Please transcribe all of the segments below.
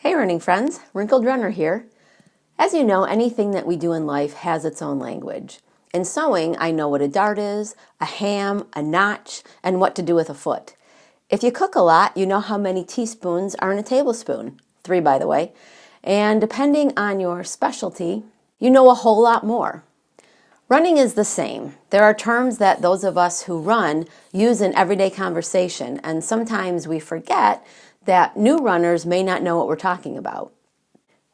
Hey running friends, Wrinkled Runner here. As you know, anything that we do in life has its own language. In sewing, I know what a dart is, a ham, a notch, and what to do with a foot. If you cook a lot, you know how many teaspoons are in a tablespoon. 3, by the way. And depending on your specialty, you know a whole lot more. Running is the same. There are terms that those of us who run use in everyday conversation, and sometimes we forget that new runners may not know what we're talking about.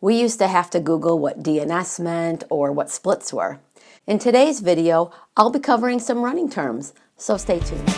We used to have to Google what DNS meant or what splits were. In today's video, I'll be covering some running terms, so stay tuned.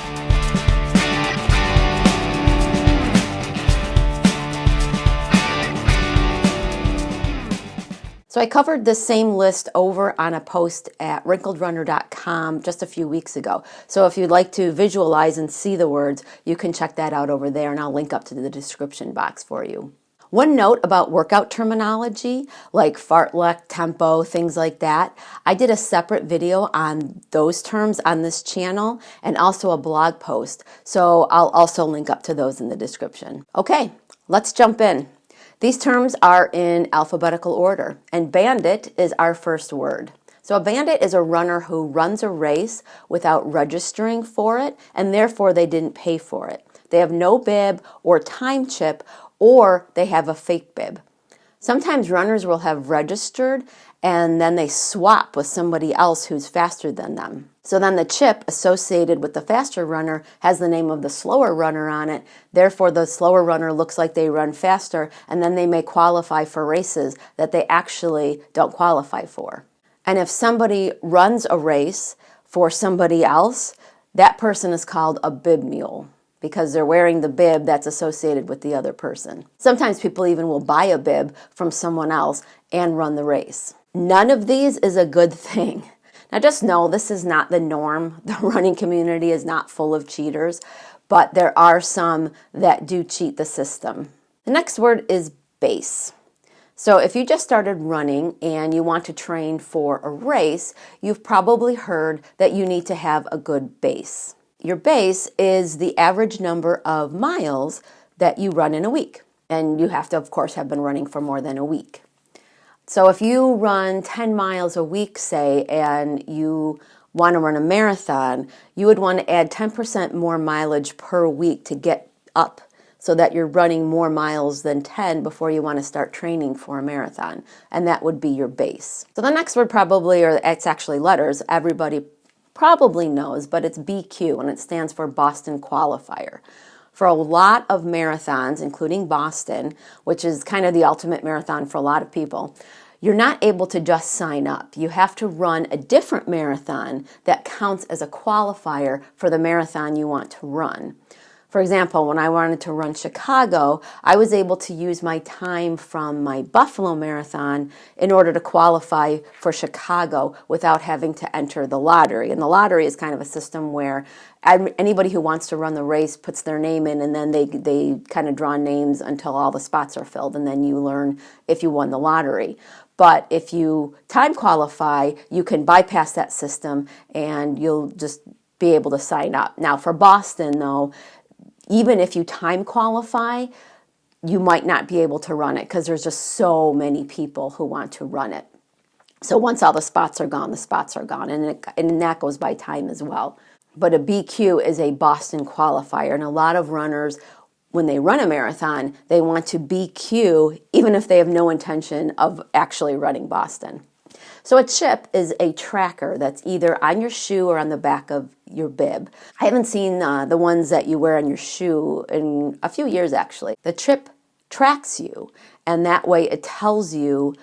So I covered this same list over on a post at wrinkledrunner.com just a few weeks ago. So if you'd like to visualize and see the words, you can check that out over there, and I'll link up to the description box for you. One note about workout terminology, like fartlek, tempo, things like that. I did a separate video on those terms on this channel and also a blog post. So I'll also link up to those in the description. Okay, let's jump in. These terms are in alphabetical order, and bandit is our first word. So a bandit is a runner who runs a race without registering for it, and therefore they didn't pay for it. They have no bib or time chip, or they have a fake bib. Sometimes runners will have registered and then they swap with somebody else who's faster than them. So then the chip associated with the faster runner has the name of the slower runner on it. Therefore, the slower runner looks like they run faster, and then they may qualify for races that they actually don't qualify for. And if somebody runs a race for somebody else, that person is called a bib mule, because they're wearing the bib that's associated with the other person. Sometimes people even will buy a bib from someone else and run the race. None of these is a good thing. Now just know this is not the norm. The running community is not full of cheaters, but there are some that do cheat the system. The next word is base. So if you just started running and you want to train for a race, you've probably heard that you need to have a good base. Your base is the average number of miles that you run in a week. And you have to, of course, have been running for more than a week. So if you run 10 miles a week, say, and you want to run a marathon, you would want to add 10% more mileage per week to get up so that you're running more miles than 10 before you want to start training for a marathon. And that would be your base. So the next word probably, or it's actually letters, everybody probably knows, but it's BQ, and it stands for Boston Qualifier. For a lot of marathons, including Boston, which is kind of the ultimate marathon for a lot of people, you're not able to just sign up. You have to run a different marathon that counts as a qualifier for the marathon you want to run. For example, when I wanted to run Chicago, I was able to use my time from my Buffalo Marathon in order to qualify for Chicago without having to enter the lottery. And the lottery is kind of a system where anybody who wants to run the race puts their name in, and then they kind of draw names until all the spots are filled, and then you learn if you won the lottery. But if you time qualify, you can bypass that system and you'll just be able to sign up. Now for Boston, though, even if you time qualify, you might not be able to run it because there's just so many people who want to run it. So once all the spots are gone, and that goes by time as well. But a BQ is a Boston qualifier, and a lot of runners, when they run a marathon, they want to BQ even if they have no intention of actually running Boston. So a chip is a tracker that's either on your shoe or on the back of your bib. I haven't seen the ones that you wear on your shoe in a few years, actually. The chip tracks you, and that way it tells you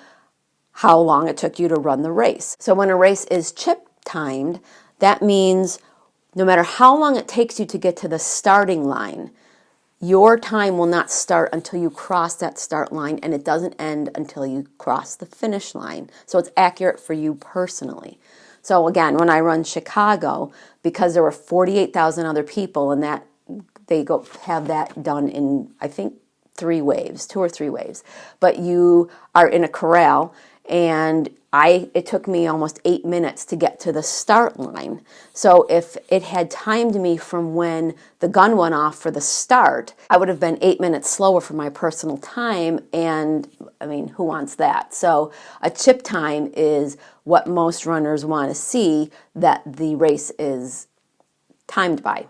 how long it took you to run the race. So when a race is chip timed, that means no matter how long it takes you to get to the starting line, your time will not start until you cross that start line, and it doesn't end until you cross the finish line. So it's accurate for you personally. So again, when I run Chicago, because there were 48,000 other people, and that they have that done in, I think, 2 or 3 waves. But you are in a corral, and it took me almost 8 minutes to get to the start line. So if it had timed me from when the gun went off for the start, I would have been 8 minutes slower for my personal time, and I mean, who wants that? So a chip time is what most runners want to see that the race is timed by.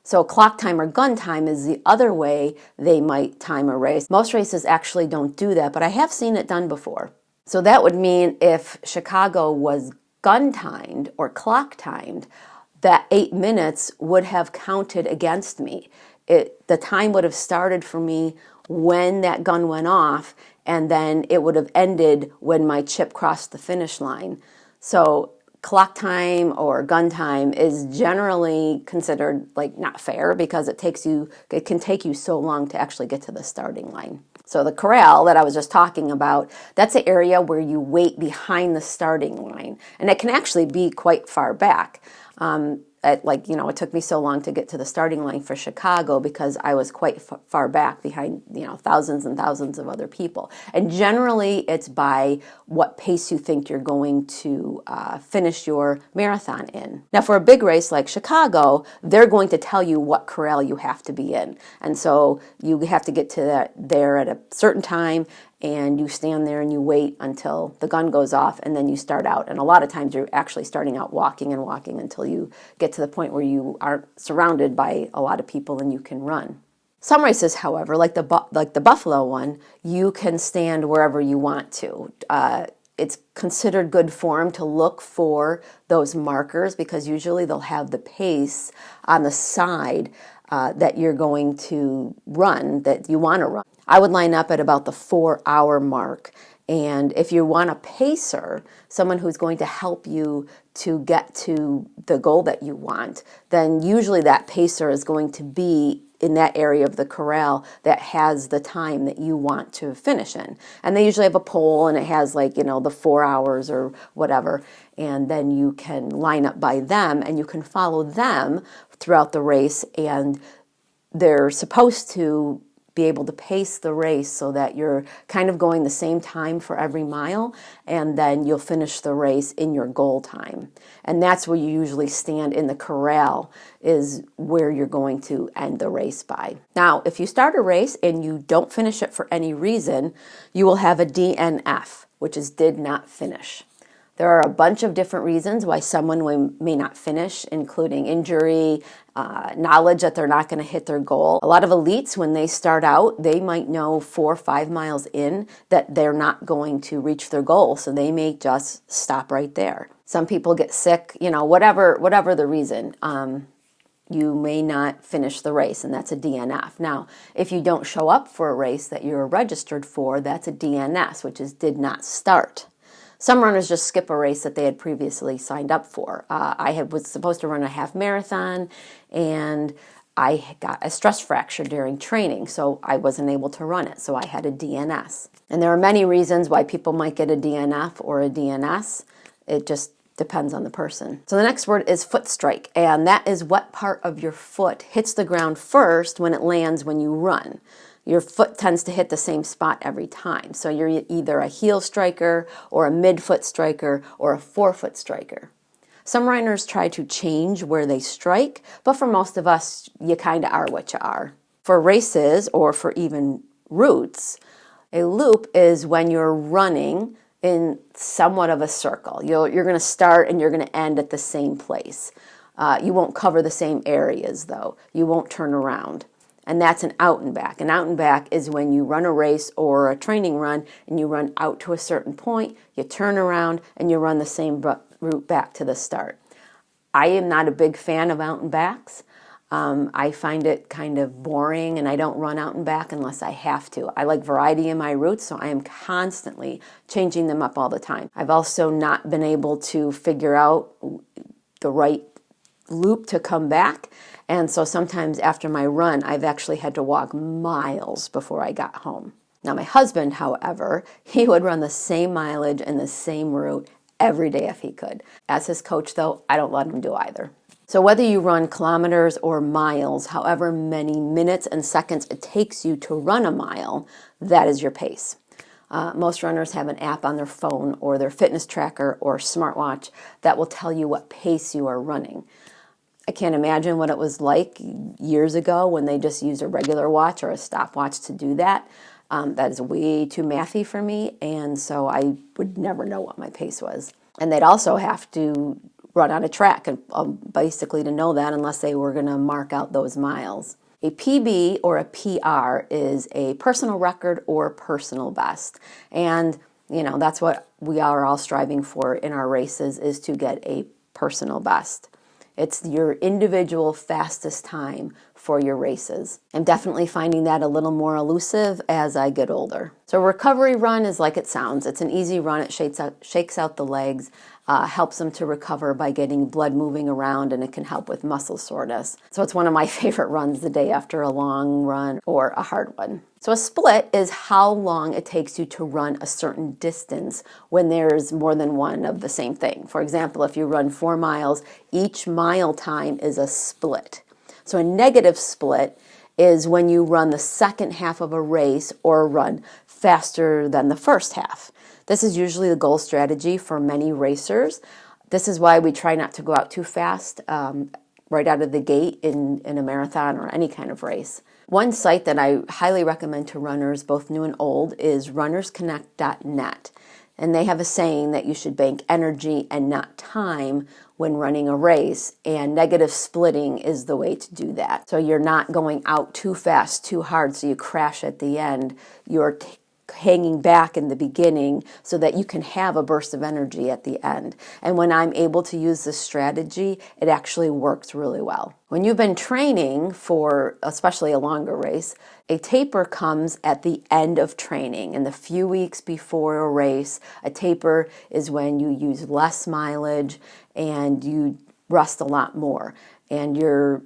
So clock time or gun time is the other way they might time a race. Most races actually don't do that, but I have seen it done before. So that would mean if Chicago was gun timed or clock timed, that 8 minutes would have counted against me. The time would have started for me when that gun went off, and then it would have ended when my chip crossed the finish line. So clock time or gun time is generally considered like not fair because it can take you so long to actually get to the starting line. So the corral that I was just talking about, that's the area where you wait behind the starting line, and it can actually be quite far back. It took me so long to get to the starting line for Chicago because I was quite far back behind, thousands and thousands of other people. And generally, it's by what pace you think you're going to finish your marathon in. Now, for a big race like Chicago, they're going to tell you what corral you have to be in. And so you have to get to there at a certain time, and you stand there and you wait until the gun goes off, and then you start out. And a lot of times you're actually starting out walking and walking until you get to the point where you aren't surrounded by a lot of people and you can run. Some races, however, like the Buffalo one, you can stand wherever you want to. It's considered good form to look for those markers because usually they'll have the pace on the side that you're going to run, that you want to run. I would line up at about the 4-hour mark. And if you want a pacer, someone who's going to help you to get to the goal that you want, then usually that pacer is going to be in that area of the corral that has the time that you want to finish in. And they usually have a pole, and it has the 4 hours or whatever. And then you can line up by them and you can follow them throughout the race. And they're supposed to be able to pace the race so that you're kind of going the same time for every mile, and then you'll finish the race in your goal time. And that's where you usually stand in the corral, is where you're going to end the race by. Now, if you start a race and you don't finish it for any reason, you will have a DNF, which is did not finish. There are a bunch of different reasons why someone may not finish, including injury, knowledge that they're not going to hit their goal. A lot of elites, when they start out, they might know 4 or 5 miles in that they're not going to reach their goal, so they may just stop right there. Some people get sick, whatever the reason. You may not finish the race, and that's a DNF. Now, if you don't show up for a race that you're registered for, that's a DNS, which is did not start. Some runners just skip a race that they had previously signed up for. I was supposed to run a half marathon, and I got a stress fracture during training, so I wasn't able to run it, so I had a DNS. And there are many reasons why people might get a DNF or a DNS. It just depends on the person. So the next word is foot strike, and that is what part of your foot hits the ground first when it lands when you run. Your foot tends to hit the same spot every time. So you're either a heel striker or a midfoot striker or a forefoot striker. Some runners try to change where they strike, but for most of us, you kind of are what you are. For races or for even routes, a loop is when you're running in somewhat of a circle. You're going to start and you're going to end at the same place. You won't cover the same areas, though. You won't turn around. And that's an out and back. An out and back is when you run a race or a training run and you run out to a certain point, you turn around, and you run the same route back to the start. I am not a big fan of out and backs. I find it kind of boring, and I don't run out and back unless I have to. I like variety in my routes, so I am constantly changing them up all the time. I've also not been able to figure out the right loop to come back. And so sometimes after my run, I've actually had to walk miles before I got home. Now, my husband, however, he would run the same mileage and the same route every day if he could. As his coach, though, I don't let him do either. So whether you run kilometers or miles, however many minutes and seconds it takes you to run a mile, that is your pace. Most runners have an app on their phone or their fitness tracker or smartwatch that will tell you what pace you are running. I can't imagine what it was like years ago when they just used a regular watch or a stopwatch to do that. That is way too mathy for me, and so I would never know what my pace was. And they'd also have to run on a track, and basically to know that, unless they were going to mark out those miles. A PB or a PR is a personal record or personal best. And, that's what we are all striving for in our races, is to get a personal best. It's your individual fastest time for your races. I'm definitely finding that a little more elusive as I get older. So a recovery run is like it sounds. It's an easy run. It shakes out the legs, helps them to recover by getting blood moving around, and it can help with muscle soreness. So it's one of my favorite runs the day after a long run or a hard one. So a split is how long it takes you to run a certain distance when there's more than one of the same thing. For example, if you run 4 miles, each mile time is a split. So a negative split is when you run the second half of a race or run faster than the first half. This is usually the goal strategy for many racers. This is why we try not to go out too fast right out of the gate in a marathon or any kind of race. One site that I highly recommend to runners, both new and old, is runnersconnect.net. And they have a saying that you should bank energy and not time when running a race, and negative splitting is the way to do that. So you're not going out too fast, too hard, so you crash at the end. You're hanging back in the beginning so that you can have a burst of energy at the end. And when I'm able to use this strategy, it actually works really well. When you've been training for especially a longer race, a taper comes at the end of training. In the few weeks before a race, a taper is when you use less mileage and you rest a lot more. And you're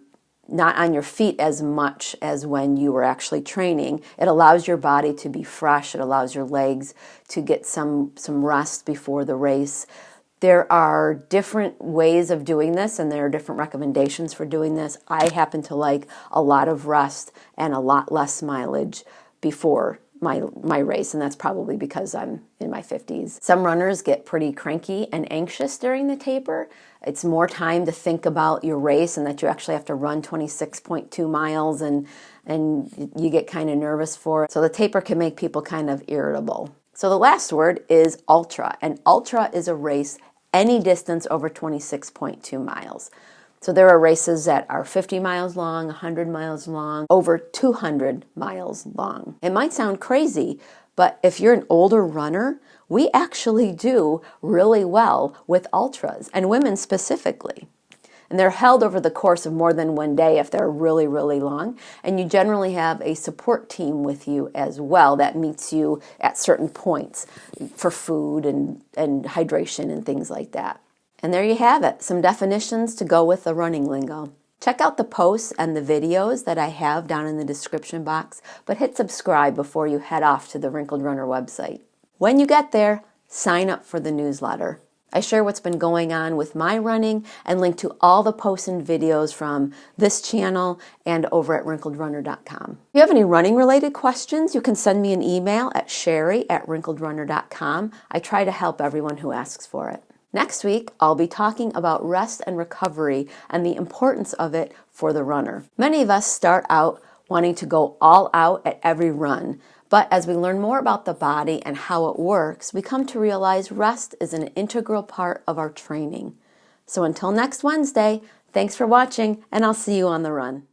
not on your feet as much as when you were actually training. It allows your body to be fresh. It allows your legs to get some rest before the race. There are different ways of doing this, and there are different recommendations for doing this. I happen to like a lot of rest and a lot less mileage before my race, and that's probably because I'm in my 50s. Some runners get pretty cranky and anxious during the taper. It's more time to think about your race and that you actually have to run 26.2 miles and you get kind of nervous for it. So the taper can make people kind of irritable. So the last word is ultra, and ultra is a race any distance over 26.2 miles. So there are races that are 50 miles long, 100 miles long, over 200 miles long. It might sound crazy, but if you're an older runner, we actually do really well with ultras, and women specifically. And they're held over the course of more than one day if they're really, really long. And you generally have a support team with you as well that meets you at certain points for food and hydration and things like that. And there you have it, some definitions to go with the running lingo. Check out the posts and the videos that I have down in the description box, but hit subscribe before you head off to the Wrinkled Runner website. When you get there, sign up for the newsletter. I share what's been going on with my running and link to all the posts and videos from this channel and over at wrinkledrunner.com. If you have any running related questions, you can send me an email at sherry@wrinkledrunner.com. I try to help everyone who asks for it. Next week, I'll be talking about rest and recovery and the importance of it for the runner. Many of us start out wanting to go all out at every run, but as we learn more about the body and how it works, we come to realize rest is an integral part of our training. So until next Wednesday, thanks for watching, and I'll see you on the run.